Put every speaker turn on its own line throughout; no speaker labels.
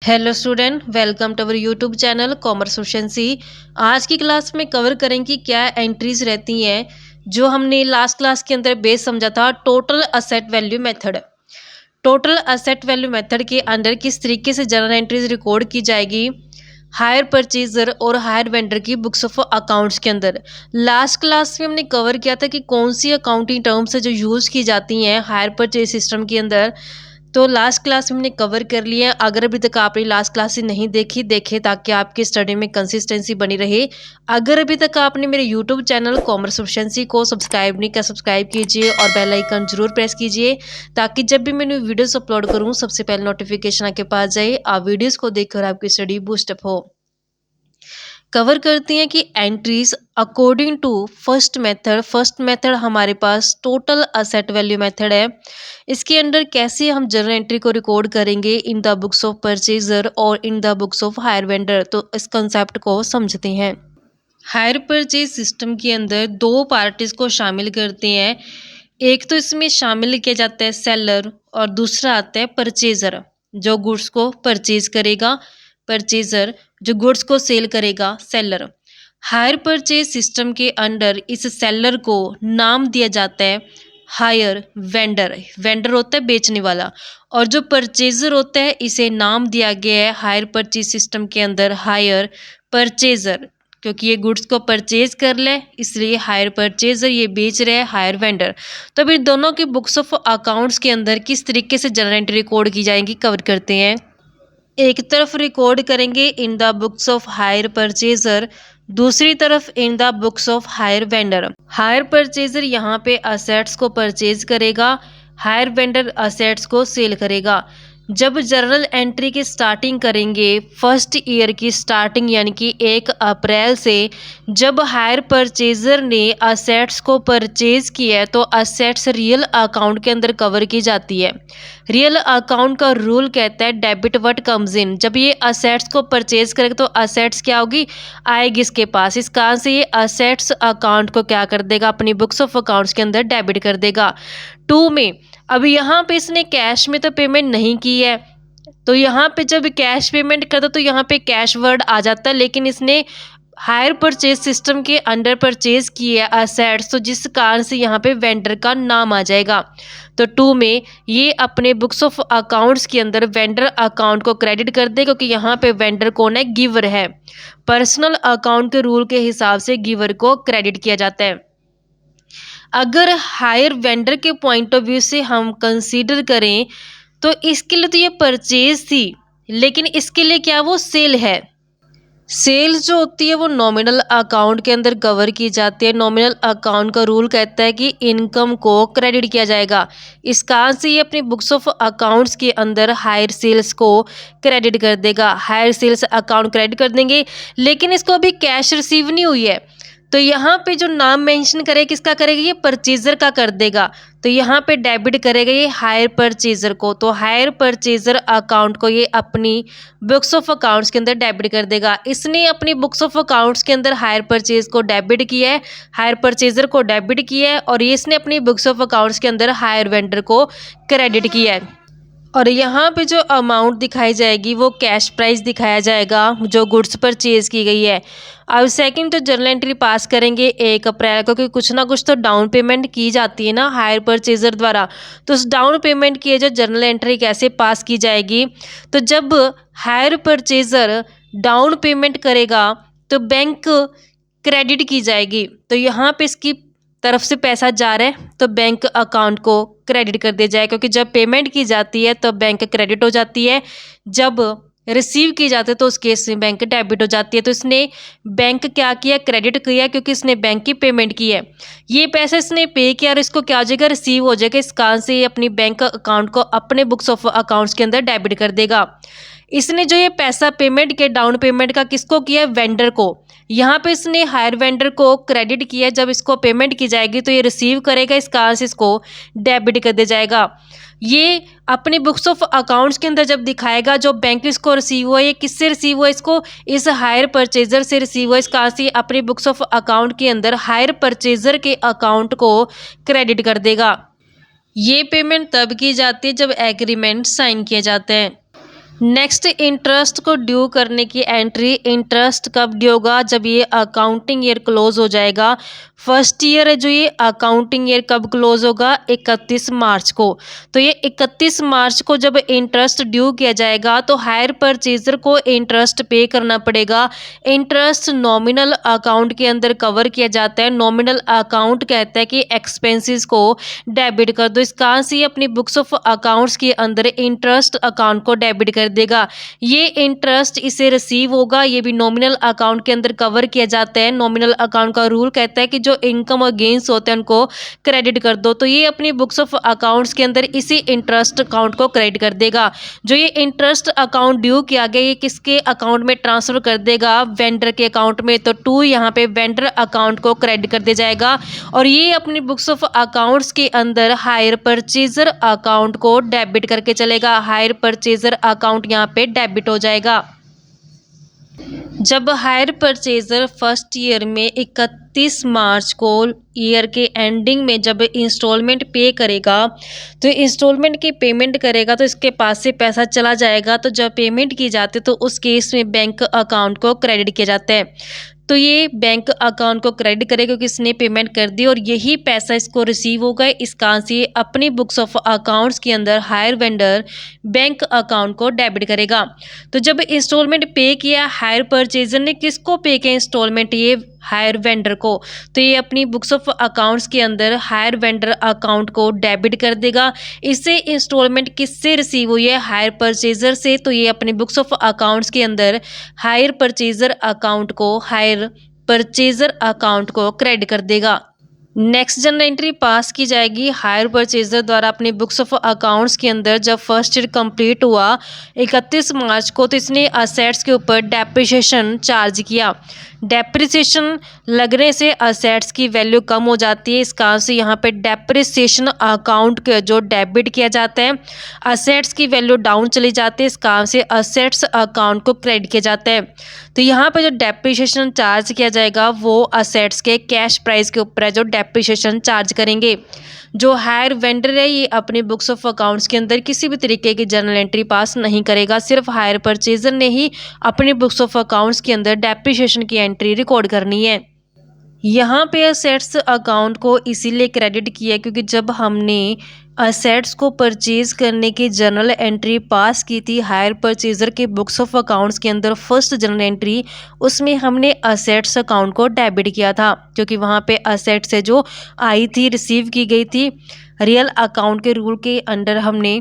Hello student, welcome to our YouTube channel commerce efficiency. आज की class में cover करेंगे क्या एंट्रीज रहती हैं जो हमने लास्ट क्लास के अंदर बेस समझा था total asset value method. Total asset value method के अंदर किस तरीके से जर्नल एंट्रीज रिकॉर्ड की जाएगी हायर परचेजर और हायर वेंडर की बुक्स ऑफ अकाउंट्स के अंदर। लास्ट क्लास में हमने कवर किया था कि कौन सी अकाउंटिंग टर्म्स है जो यूज़ की जाती हैं हायर परचेज सिस्टम के अंदर। तो लास्ट क्लास में हमने कवर कर लिया। अगर अभी तक आपने लास्ट क्लास नहीं देखी, देखे ताकि आपकी स्टडी में कंसिस्टेंसी बनी रहे। अगर अभी तक आपने मेरे यूट्यूब चैनल कॉमर्स एफिशिएंसी को सब्सक्राइब नहीं किया, सब्सक्राइब कीजिए और बेल आइकन जरूर प्रेस कीजिए ताकि जब भी मैं वीडियोस अपलोड करूं सबसे पहले नोटिफिकेशन आपके पास जाए, आप वीडियोस को देखकर आपकी स्टडी बूस्टअप हो। कवर करती हैं कि entries according to first method हमारे पास टोटल असेट वैल्यू मेथड है। इसके अंदर कैसे हम जर्नल एंट्री को रिकॉर्ड करेंगे in the books of purchaser और in the books of hire vendor, तो इस कंसेप्ट को समझते हैं। हायर परचेज सिस्टम के अंदर दो पार्टीज को शामिल करते हैं। एक तो इसमें शामिल किया जाता है सेलर और दूसरा आता है परचेजर, जो गुड्स को परचेज करेगा परचेजर, जो गुड्स को सेल करेगा सेलर। हायर परचेज सिस्टम के अंडर इस सेलर को नाम दिया जाता है हायर वेंडर। वेंडर होता है बेचने वाला, और जो परचेजर होता है इसे नाम दिया गया है हायर परचेज सिस्टम के अंदर हायर परचेजर, क्योंकि ये गुड्स को परचेज कर ले इसलिए हायर परचेजर, ये बेच रहे हैं हायर वेंडर। तो अभी दोनों की बुक्स ऑफ अकाउंट्स के अंदर किस तरीके से जर्नल एंट्री रिकॉर्ड की जाएंगी कवर करते हैं। एक तरफ रिकॉर्ड करेंगे in the books of hire purchaser, दूसरी तरफ in the books of hire vendor. Hire purchaser यहाँ पे असेट्स को परचेज करेगा, हायर वेंडर असेट्स को सेल करेगा। जब जर्नल एंट्री की स्टार्टिंग करेंगे फर्स्ट ईयर की स्टार्टिंग यानी कि 1 अप्रैल से, जब हायर परचेजर ने असेट्स को परचेज किया है तो असेट्स रियल अकाउंट के अंदर कवर की जाती है। रियल अकाउंट का रूल कहता है डेबिट व्हाट कम्स इन। जब ये असेट्स को परचेज करेगा तो असेट्स क्या होगी, आएगी इसके पास। इस कारण से ये असेट्स अकाउंट को क्या कर देगा, अपनी बुक्स ऑफ अकाउंट्स के अंदर डेबिट कर देगा। 2 में अब यहाँ पे इसने कैश में तो पेमेंट नहीं की है, तो यहाँ पे जब कैश पेमेंट करता तो यहाँ पे कैश वर्ड आ जाता है, लेकिन इसने हायर परचेज सिस्टम के अंडर परचेज किया असेट्स, तो जिस कारण से यहाँ पे वेंडर का नाम आ जाएगा। तो 2 में ये अपने बुक्स ऑफ अकाउंट्स के अंदर वेंडर अकाउंट को क्रेडिट कर दे, क्योंकि यहाँ पे वेंडर कौन है, गिवर है। पर्सनल अकाउंट के रूल के हिसाब से गिवर को क्रेडिट किया जाता है। अगर हायर वेंडर के पॉइंट ऑफ व्यू से हम कंसीडर करें तो इसके लिए तो ये परचेज थी, लेकिन इसके लिए क्या वो सेल है। सेल्स जो होती है वो नॉमिनल अकाउंट के अंदर कवर की जाती है। नॉमिनल अकाउंट का रूल कहता है कि इनकम को क्रेडिट किया जाएगा। इस कारण से ये अपनी बुक्स ऑफ अकाउंट्स के अंदर हायर सेल्स को क्रेडिट कर देगा, हायर सेल्स अकाउंट क्रेडिट कर देंगे। लेकिन इसको अभी कैश रिसीव नहीं हुई है, तो यहाँ पे जो नाम मेंशन करे किसका करेगा, ये परचेजर का कर देगा। तो यहाँ पे डेबिट करेगा ये हायर परचेजर को, तो हायर परचेजर अकाउंट को ये अपनी बुक्स ऑफ अकाउंट्स के अंदर डेबिट कर देगा। इसने अपनी बुक्स ऑफ अकाउंट्स के अंदर हायर परचेज को डेबिट किया है, हायर परचेजर को डेबिट किया है, और ये इसने अपनी बुक्स ऑफ अकाउंट्स के अंदर हायर वेंडर को क्रेडिट किया है। और यहाँ पे जो अमाउंट दिखाई जाएगी वो कैश प्राइस दिखाया जाएगा जो गुड्स परचेज की गई है। अब सेकंड तो जर्नल एंट्री पास करेंगे 1 अप्रैल को, क्योंकि कुछ ना कुछ तो डाउन पेमेंट की जाती है ना हायर परचेजर द्वारा। तो उस डाउन पेमेंट की जो जर्नल एंट्री कैसे पास की जाएगी, तो जब हायर परचेजर डाउन पेमेंट करेगा तो बैंक क्रेडिट की जाएगी। तो यहाँ पे इसकी तरफ से पैसा जा रहा है तो बैंक अकाउंट को क्रेडिट कर दिया जाए, क्योंकि जब पेमेंट की जाती है तो बैंक क्रेडिट हो जाती है, जब रिसीव की जाती है तो उस केस में बैंक डेबिट हो जाती है। तो इसने बैंक क्या किया, क्रेडिट किया, क्योंकि इसने बैंक की पेमेंट की है। ये पैसा इसने पे किया और इसको क्या हो जाएगा, रिसीव हो जाएगा। इस कारण से ये अपनी बैंक अकाउंट को अपने बुक्स ऑफ अकाउंट्स के अंदर डेबिट कर देगा। इसने जो ये पैसा पेमेंट किया डाउन पेमेंट का किसको किया, वेंडर को। यहाँ पे इसने हायर वेंडर को क्रेडिट किया, जब इसको पेमेंट की जाएगी तो ये रिसीव करेगा, इस कारण से इसको डेबिट कर दिया जाएगा। ये अपनी बुक्स ऑफ अकाउंट्स के अंदर जब दिखाएगा जो बैंक इसको रिसीव हुआ, ये किससे रिसीव हुआ, इसको इस हायर परचेजर से रिसीव हुआ। इस कारण से अपनी बुक्स ऑफ अकाउंट के अंदर हायर परचेजर के अकाउंट को क्रेडिट कर देगा। ये पेमेंट तब की जाती है जब एग्रीमेंट साइन किए जाते हैं। नेक्स्ट इंटरेस्ट को ड्यू करने की एंट्री, इंटरेस्ट कब ड्यू होगा, जब ये अकाउंटिंग ईयर क्लोज हो जाएगा। फर्स्ट ईयर है जो ये अकाउंटिंग ईयर कब क्लोज होगा, 31 मार्च को। तो ये 31 मार्च को जब इंटरेस्ट ड्यू किया जाएगा तो हायर परचेजर को इंटरेस्ट पे करना पड़ेगा। इंटरेस्ट नॉमिनल अकाउंट के अंदर कवर किया जाता है। नॉमिनल अकाउंट कहता है कि एक्सपेंसेस को डेबिट कर दो। इस कारण से अपनी बुक्स ऑफ अकाउंट्स के अंदर इंटरेस्ट अकाउंट को डेबिट कर देगा। ये इंटरेस्ट इसे रिसीव होगा, ये भी नॉमिनल अकाउंट के अंदर कवर किया जाता है। नॉमिनल अकाउंट का रूल कहता है कि जो इनकम और गेन्स होते हैं उनको क्रेडिट कर दो। तो ये अपनी बुक्स ऑफ अकाउंट्स के अंदर इसी इंटरेस्ट अकाउंट को क्रेडिट कर देगा। जो ये इंटरेस्ट अकाउंट ड्यू किया गया ये किसके अकाउंट में ट्रांसफर कर देगा, वेंडर के अकाउंट में। तो टू यहाँ पे वेंडर अकाउंट को क्रेडिट कर दिया जाएगा और ये अपनी बुक्स ऑफ अकाउंट्स के अंदर हायर परचेजर अकाउंट को डेबिट करके चलेगा। हायर परचेजर अकाउंट यहाँ पे डेबिट हो जाएगा। जब हायर परचेजर फर्स्ट ईयर में 31 मार्च को ईयर के एंडिंग में जब इंस्टॉलमेंट पे करेगा, तो इंस्टॉलमेंट की पेमेंट करेगा तो इसके पास से पैसा चला जाएगा। तो जब पेमेंट की जाती है तो उस केस में बैंक अकाउंट को क्रेडिट किया जाता है। तो ये बैंक अकाउंट को क्रेडिट करेगा क्योंकि इसने पेमेंट कर दी और यही पैसा इसको रिसीव होगा। इस कारण से अपनी बुक्स ऑफ अकाउंट्स के अंदर हायर वेंडर बैंक अकाउंट को डेबिट करेगा। तो जब इंस्टॉलमेंट पे किया हायर परचेजर ने, किसको पे किया इंस्टॉलमेंट, ये हायर वेंडर को। तो ये अपनी बुक्स ऑफ अकाउंट्स के अंदर हायर वेंडर अकाउंट को डेबिट कर देगा। इससे इंस्टॉलमेंट किससे रिसीव हुई है, हायर परचेजर से। तो ये अपनी बुक्स ऑफ अकाउंट्स के अंदर हायर परचेजर अकाउंट को हायर परचेजर अकाउंट को क्रेडिट कर देगा। नेक्स्ट जनरल एंट्री पास की जाएगी हायर परचेजर द्वारा अपने बुक्स ऑफ अकाउंट्स के अंदर। जब फर्स्ट ईयर कंप्लीट हुआ 31 मार्च को तो इसने असेट्स के ऊपर डेप्रिसिएशन चार्ज किया। डेप्रिसिएशन लगने से असेट्स की वैल्यू कम हो जाती है। इस कारण से यहाँ पे डेप्रिसिएशन अकाउंट के जो डेबिट किया जाता है, असेट्स की वैल्यू डाउन चली जाती है। इस कारण से असेट्स अकाउंट को क्रेडिट किया जाता है। तो यहाँ पे जो डेप्रिसिएशन चार्ज किया जाएगा वो असेट्स के कैश प्राइस के ऊपर है जो डेप्रिसिएशन चार्ज करेंगे। जो हायर वेंडर है ये अपने बुक्स ऑफ अकाउंट्स के अंदर किसी भी तरीके की जर्नल एंट्री पास नहीं करेगा। सिर्फ हायर परचेजर ने ही अपने बुक्स ऑफ अकाउंट्स के अंदर डेप्रिसिएशन की एंट्री रिकॉर्ड करनी है। यहाँ पे असेट्स अकाउंट को इसीलिए क्रेडिट किया क्योंकि जब हमने असेट्स को परचेज करने की जर्नल एंट्री पास की थी हायर परचेजर के बुक्स ऑफ अकाउंट्स के अंदर, फर्स्ट जर्नल एंट्री, उसमें हमने असेट्स अकाउंट को डेबिट किया था क्योंकि वहाँ पे असेट्स से जो आई थी, रिसीव की गई थी, रियल अकाउंट के रूल के अंडर हमने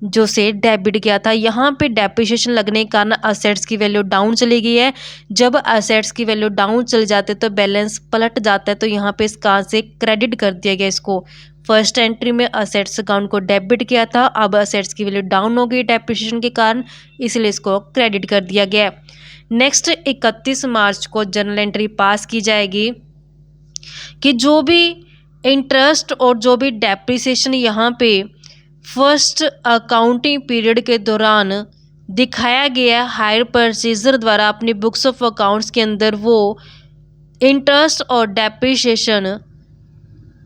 जो से डेबिट किया था। यहाँ पे डेप्रिसिएशन लगने के कारण असेट्स की वैल्यू डाउन चली गई है। जब असेट्स की वैल्यू डाउन चल जाते तो बैलेंस पलट जाता है। तो यहाँ पे इस कारण से क्रेडिट कर दिया गया इसको। फर्स्ट एंट्री में असेट्स अकाउंट को डेबिट किया था, अब असेट्स की वैल्यू डाउन हो गई डेप्रिसिएशन के कारण, इसलिए इसको क्रेडिट कर दिया गया। नेक्स्ट 31 मार्च को जर्नल एंट्री पास की जाएगी कि जो भी इंटरेस्ट और जो भी डेप्रिसिएशन यहाँ पे फर्स्ट अकाउंटिंग पीरियड के दौरान दिखाया गया हायर परचेजर द्वारा अपनी बुक्स ऑफ अकाउंट्स के अंदर, वो इंटरेस्ट और डेप्रिसिएशन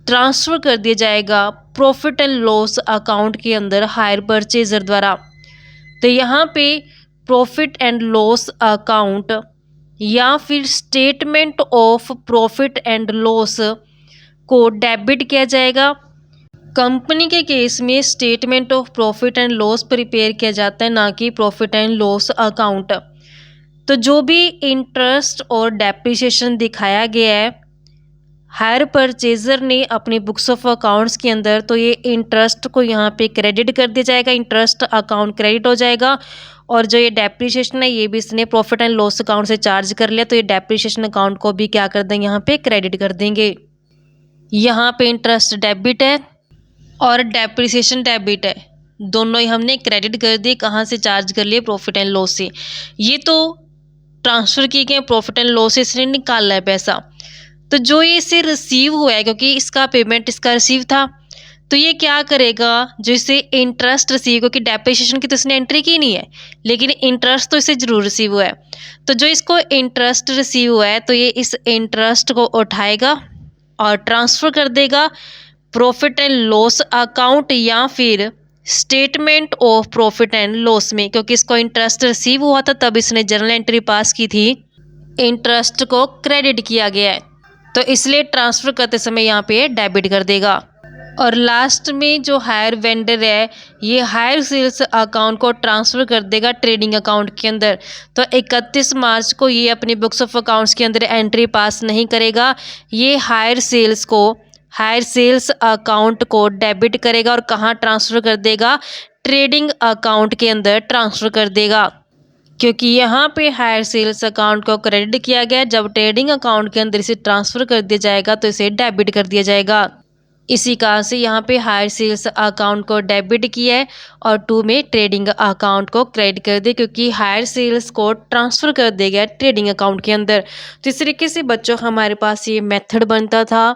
ट्रांसफ़र कर दिया जाएगा प्रॉफिट एंड लॉस अकाउंट के अंदर हायर परचेजर द्वारा। तो यहाँ पे प्रॉफिट एंड लॉस अकाउंट या फिर statement of profit and loss को डेबिट किया जाएगा। कंपनी के केस में statement of profit and loss prepare किया जाता है, ना कि प्रॉफिट एंड लॉस अकाउंट। तो जो भी इंटरेस्ट और डेप्रिसिएशन दिखाया गया है हायर परचेजर ने अपनी बुक्स ऑफ अकाउंट्स के अंदर, तो ये इंटरेस्ट को यहाँ पे क्रेडिट कर दिया जाएगा, इंटरेस्ट अकाउंट क्रेडिट हो जाएगा। और जो ये डेप्रिसिएशन है ये भी इसने प्रॉफिट एंड लॉस अकाउंट से चार्ज कर लिया, तो ये डेप्रिसिएशन अकाउंट को भी क्या कर देंगे, यहाँ पे क्रेडिट कर देंगे। यहाँ पे इंटरेस्ट डेबिट है और डेप्रिसिएशन डेबिट है, दोनों ही हमने क्रेडिट कर दिए। कहाँ से चार्ज कर लिए, प्रॉफिट एंड लॉस से। ये तो ट्रांसफ़र किए गए प्रॉफिट एंड लॉस से इसने निकाला है पैसा। तो जो ये इसे रिसीव हुआ है क्योंकि इसका पेमेंट इसका रिसीव था, तो ये क्या करेगा, जो इसे इंटरेस्ट रिसीव, क्योंकि डेप्रिसिएशन की तो इसने एंट्री की नहीं है लेकिन इंटरेस्ट तो इसे जरूर रिसीव हुआ है। तो जो इसको इंटरेस्ट रिसीव हुआ है तो ये इस इंटरेस्ट को उठाएगा और ट्रांसफ़र कर देगा प्रॉफिट एंड लॉस अकाउंट या फिर statement of profit and loss में, क्योंकि इसको इंटरेस्ट रिसीव हुआ था तब इसने जर्नल एंट्री पास की थी, इंटरेस्ट को क्रेडिट किया गया है तो इसलिए ट्रांसफ़र करते समय यहाँ पे डेबिट कर देगा। और लास्ट में जो हायर वेंडर है ये हायर सेल्स अकाउंट को ट्रांसफ़र कर देगा ट्रेडिंग अकाउंट के अंदर। तो 31 मार्च को ये अपनी बुक्स ऑफ अकाउंट्स के अंदर एंट्री पास नहीं करेगा, ये हायर सेल्स अकाउंट को डेबिट करेगा और कहाँ ट्रांसफ़र कर देगा, ट्रेडिंग अकाउंट के अंदर ट्रांसफ़र कर देगा। क्योंकि यहाँ पे हायर सेल्स अकाउंट को क्रेडिट किया गया, जब ट्रेडिंग अकाउंट के अंदर इसे ट्रांसफ़र कर दिया जाएगा तो इसे डेबिट कर दिया जाएगा। इसी कारण से यहाँ पे हायर सेल्स अकाउंट को डेबिट किया है और 2 में ट्रेडिंग अकाउंट को क्रेडिट कर दिया, क्योंकि हायर सेल्स को ट्रांसफ़र कर दिया गया ट्रेडिंग अकाउंट के अंदर। तो इस तरीके से बच्चों हमारे पास ये मेथड बनता था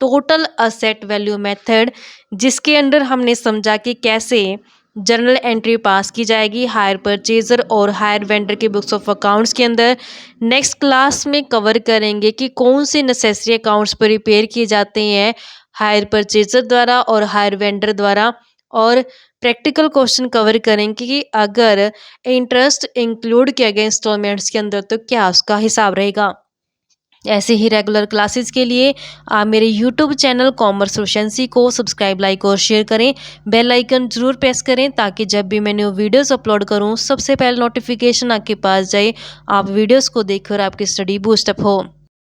टोटल असेट वैल्यू मेथड, जिसके अंदर हमने समझा कि कैसे जर्नल एंट्री पास की जाएगी हायर परचेजर और हायर वेंडर के बुक्स ऑफ अकाउंट्स के अंदर। नेक्स्ट क्लास में कवर करेंगे कि कौन से नेसेसरी अकाउंट्स प्रिपेयर किए जाते हैं हायर परचेजर द्वारा और हायर वेंडर द्वारा, और प्रैक्टिकल क्वेश्चन कवर करेंगे कि अगर इंटरेस्ट इंक्लूड किया गया इंस्टॉलमेंट्स के अंदर तो क्या उसका हिसाब रहेगा। ऐसे ही रेगुलर क्लासेस के लिए आप मेरे यूट्यूब चैनल कॉमर्स प्रोफिशिएंसी को सब्सक्राइब, लाइक और शेयर करें। बेल आइकन जरूर प्रेस करें ताकि जब भी मैं न्यू वीडियोस अपलोड करूं सबसे पहले नोटिफिकेशन आपके पास जाए, आप वीडियोस को देखकर आपकी स्टडी बूस्टअप हो।